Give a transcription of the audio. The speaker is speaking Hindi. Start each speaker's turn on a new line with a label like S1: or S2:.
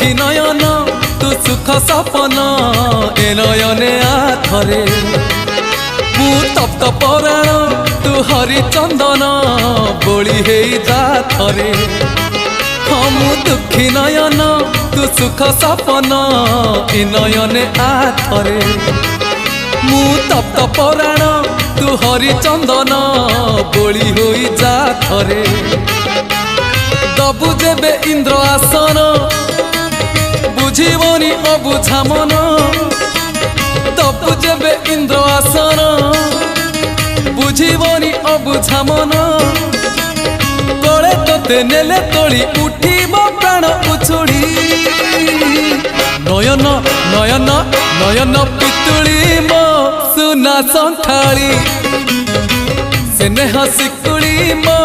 S1: दुखी नयन तू सुख सपन ए नयने आथरे मु तप्त पराण तू हरिचंदन बोली हे जा थरे हाँ मु दुखी नयन तू सुख सपन ए नयने आथरे मु तप्त पराण तू हरिचंदन बोली हो जा थरे दबु जेबे इंद्र आसन बुझीबनी अबुझा मन दबु जेबे इंद्र आसन बुझीबनी अबुझा मन तोले तोते नेले तोली उठीब प्राण उछुड़ी नयन नयन नयन पितुली मो सुना संथाली स्नेह शिकुड़ी मो